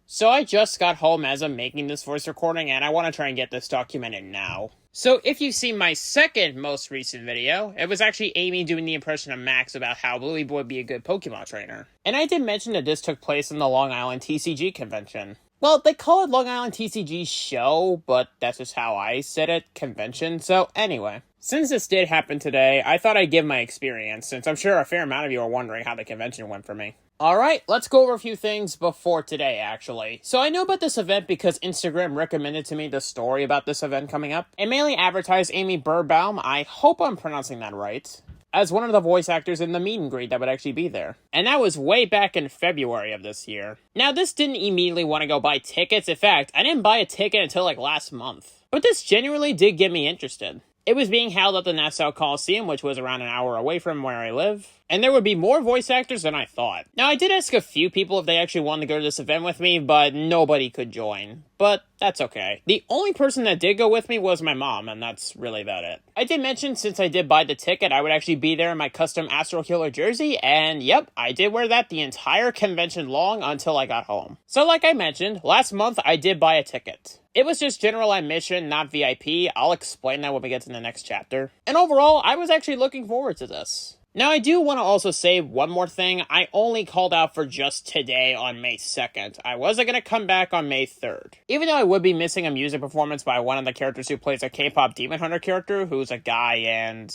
So I just got home as I'm making this voice recording, and I want to try and get this documented now. So if you've seen my second most recent video, it was actually Amy doing the impression of Max about how Bluey would be a good Pokemon trainer. And I did mention that this took place in the Long Island TCG convention. Well, they call it Long Island TCG show, but that's just how I said it, convention. So anyway, since this did happen today, I thought I'd give my experience, since I'm sure a fair amount of you are wondering how the convention went for me. Alright, let's go over a few things before today, actually. So I know about this event because Instagram recommended to me the story about this event coming up. It mainly advertised Amy Birnbaum, I hope I'm pronouncing that right, as one of the voice actors in the meet and greet that would actually be there. And that was way back in February of this year. Now, this didn't immediately want to go buy tickets. In fact, I didn't buy a ticket until like last month. But this genuinely did get me interested. It was being held at the Nassau Coliseum, which was around an hour away from where I live. And there would be more voice actors than I thought. Now, I did ask a few people if they actually wanted to go to this event with me, but nobody could join. But that's okay. The only person that did go with me was my mom, and that's really about it. I did mention, since I did buy the ticket, I would actually be there in my custom Astro Killer jersey, and yep, I did wear that the entire convention long until I got home. So like I mentioned, last month I did buy a ticket. It was just general admission, not VIP. I'll explain that when we get to the next chapter. And overall, I was actually looking forward to this. Now, I do want to also say one more thing. I only called out for just today on May 2nd. I wasn't going to come back on May 3rd. Even though I would be missing a music performance by one of the characters who plays a K-pop Demon Hunter character, who's a guy, and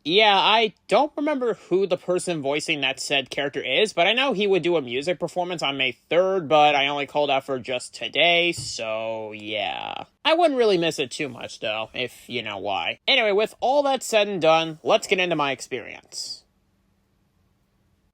yeah, I don't remember who the person voicing that said character is, but I know he would do a music performance on May 3rd, but I only called out for just today, so yeah. I wouldn't really miss it too much, though, if you know why. Anyway, with all that said and done, let's get into my experience.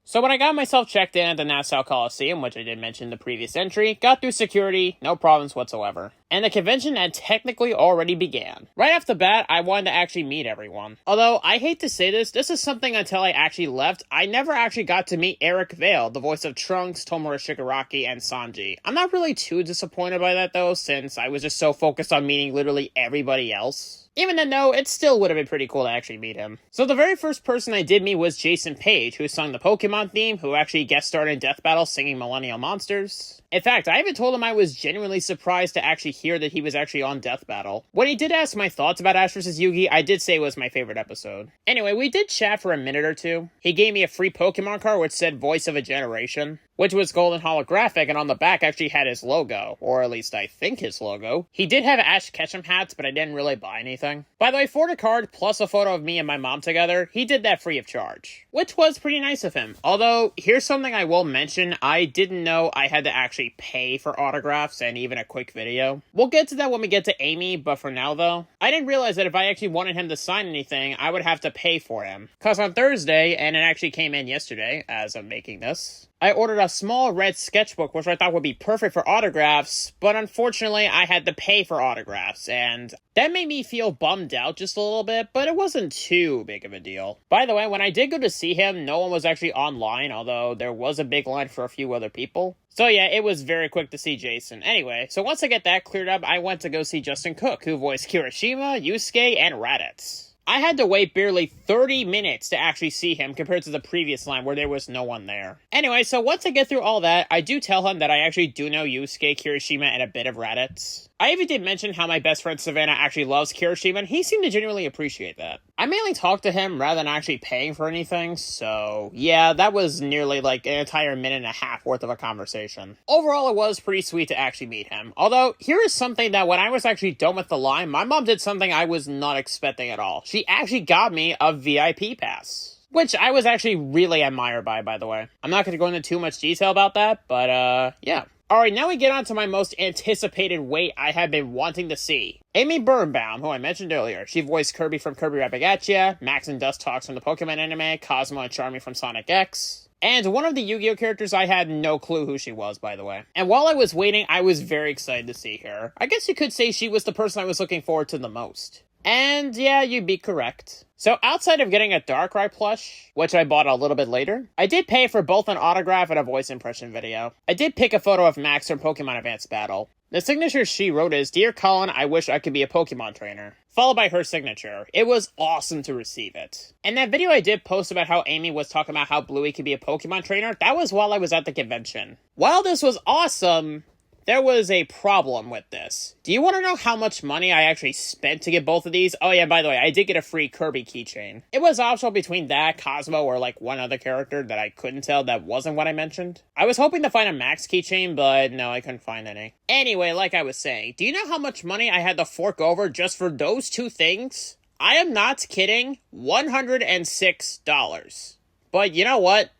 So when I got myself checked in at the Nassau Coliseum, which I did mention in the previous entry, got through security, no problems whatsoever. And the convention had technically already began. Right off the bat, I wanted to actually meet everyone. Although, I hate to say this is something until I actually left, I never actually got to meet Eric Vale, the voice of Trunks, Tomura Shigaraki, and Sanji. I'm not really too disappointed by that though, since I was just so focused on meeting literally everybody else. Even then, though, it still would have been pretty cool to actually meet him. So the very first person I did meet was Jason Page, who sung the Pokemon theme, who actually guest starred in Death Battle singing Millennial Monsters. In fact, I even told him I was genuinely surprised to actually hear that he was actually on Death Battle. When he did ask my thoughts about Ash vs. Yugi, I did say it was my favorite episode. Anyway, we did chat for a minute or two. He gave me a free Pokemon card which said Voice of a Generation, which was gold and holographic, and on the back actually had his logo, or at least I think his logo. He did have Ash Ketchum hats, but I didn't really buy anything. By the way, for the card, plus a photo of me and my mom together, he did that free of charge, which was pretty nice of him. Although, here's something I will mention, I didn't know I had to actually pay for autographs and even a quick video. We'll get to that when we get to Amy, but for now though, I didn't realize that if I actually wanted him to sign anything, I would have to pay for him. Cause on Thursday, and it actually came in yesterday, as I'm making this, I ordered a small red sketchbook, which I thought would be perfect for autographs, but unfortunately I had to pay for autographs, and that made me feel bummed out just a little bit, but it wasn't too big of a deal. By the way, when I did go to see him, no one was actually online, although there was a big line for a few other people. So yeah, it was very quick to see Jason. Anyway, so once I get that cleared up, I went to go see Justin Cook, who voiced Kirishima, Yusuke, and Raditz. I had to wait barely 30 minutes to actually see him compared to the previous line where there was no one there. Anyway, so once I get through all that, I do tell him that I actually do know Yusuke, Kirishima, and a bit of Raditz. I even did mention how my best friend Savannah actually loves Kirishima, and he seemed to genuinely appreciate that. I mainly talked to him rather than actually paying for anything, so yeah, that was nearly like an entire minute and a half worth of a conversation. Overall, it was pretty sweet to actually meet him. Although, here is something that when I was actually done with the line, my mom did something I was not expecting at all. She actually got me a VIP pass, which I was actually really admired by the way. I'm not going to go into too much detail about that, but yeah. Alright, now we get on to my most anticipated wait I have been wanting to see. Amy Birnbaum, who I mentioned earlier. She voiced Kirby from Kirby Rapidgatia, Max and Dustox from the Pokemon anime, Cosmo and Charmy from Sonic X, and one of the Yu-Gi-Oh characters I had no clue who she was, by the way. And while I was waiting, I was very excited to see her. I guess you could say she was the person I was looking forward to the most. And yeah, you'd be correct. So outside of getting a Darkrai plush, which I bought a little bit later, I did pay for both an autograph and a voice impression video. I did pick a photo of Max from Pokemon Advanced Battle. The signature she wrote is, "Dear Colin, I wish I could be a Pokemon trainer," followed by her signature. It was awesome to receive it. And that video I did post about how Amy was talking about how Bluey could be a Pokemon trainer, that was while I was at the convention. While this was awesome, there was a problem with this. Do you want to know how much money I actually spent to get both of these? Oh yeah, by the way, I did get a free Kirby keychain. It was optional between that, Cosmo, or like one other character that I couldn't tell that wasn't what I mentioned. I was hoping to find a Max keychain, but no, I couldn't find any. Anyway, like I was saying, do you know how much money I had to fork over just for those two things? I am not kidding, $106. But you know what?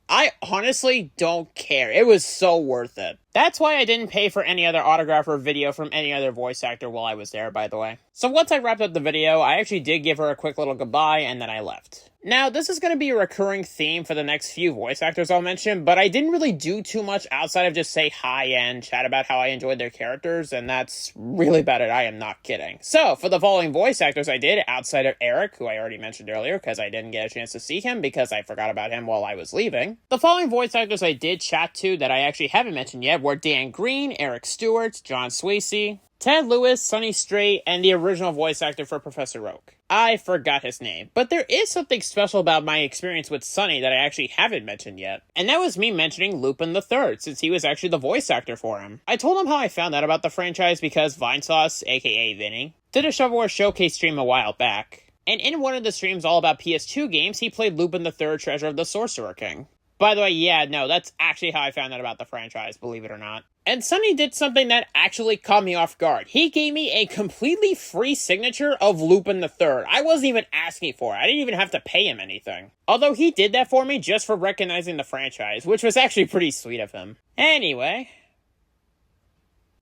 I honestly don't care. It was so worth it. That's why I didn't pay for any other autograph or video from any other voice actor while I was there, by the way. So once I wrapped up the video, I actually did give her a quick little goodbye, and then I left. Now, this is going to be a recurring theme for the next few voice actors I'll mention, but I didn't really do too much outside of just say hi and chat about how I enjoyed their characters, and that's really about it. I am not kidding. So, for the following voice actors I did, outside of Eric, who I already mentioned earlier, because I didn't get a chance to see him because I forgot about him while I was leaving. The following voice actors I did chat to that I actually haven't mentioned yet were Dan Green, Eric Stewart, John Swasey, Ted Lewis, Sonny Strait, and the original voice actor for Professor Oak. I forgot his name, but there is something special about my experience with Sonny that I actually haven't mentioned yet, and that was me mentioning Lupin the Third, since he was actually the voice actor for him. I told him how I found out about the franchise because Vinesauce, aka Vinny, did a Shovelware Showcase stream a while back, and in one of the streams all about PS2 games, he played Lupin the Third, Treasure of the Sorcerer King. By the way, yeah, no, that's actually how I found out about the franchise, believe it or not. And Sonny did something that actually caught me off guard. He gave me a completely free signature of Lupin the Third. I wasn't even asking for it. I didn't even have to pay him anything. Although he did that for me just for recognizing the franchise, which was actually pretty sweet of him. Anyway,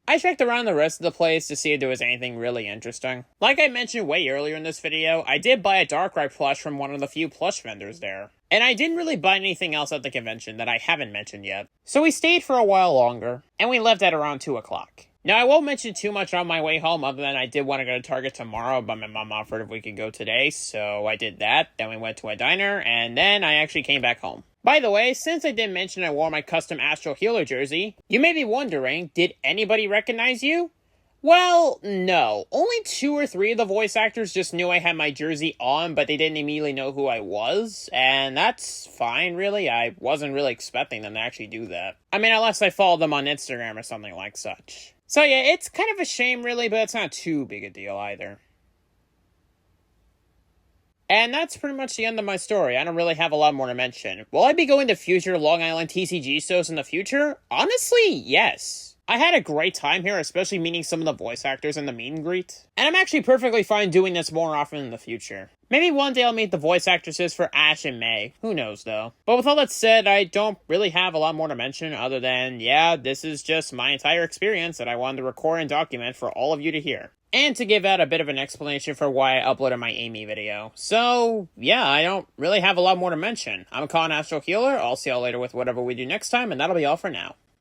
I checked around the rest of the place to see if there was anything really interesting. Like I mentioned way earlier in this video, I did buy a Darkrai plush from one of the few plush vendors there. And I didn't really buy anything else at the convention that I haven't mentioned yet. So we stayed for a while longer, and we left at around 2 o'clock. Now, I won't mention too much on my way home, other than I did want to go to Target tomorrow, but my mom offered if we could go today, so I did that. Then we went to a diner, and then I actually came back home. By the way, since I did mention I wore my custom Astral Healer jersey, you may be wondering, did anybody recognize you? Well, no. Only 2 or 3 of the voice actors just knew I had my jersey on, but they didn't immediately know who I was, and that's fine, really. I wasn't really expecting them to actually do that. I mean, unless I followed them on Instagram or something like such. So yeah, it's kind of a shame, really, but it's not too big a deal either. And that's pretty much the end of my story. I don't really have a lot more to mention. Will I be going to future Long Island TCG shows in the future? Honestly, yes. I had a great time here, especially meeting some of the voice actors in the meet and greet. And I'm actually perfectly fine doing this more often in the future. Maybe one day I'll meet the voice actresses for Ash and May. Who knows, though. But with all that said, I don't really have a lot more to mention other than, yeah, this is just my entire experience that I wanted to record and document for all of you to hear. And to give out a bit of an explanation for why I uploaded my Amy video. So, yeah, I don't really have a lot more to mention. I'm Colin Astral Healer. I'll see y'all later with whatever we do next time, and that'll be all for now.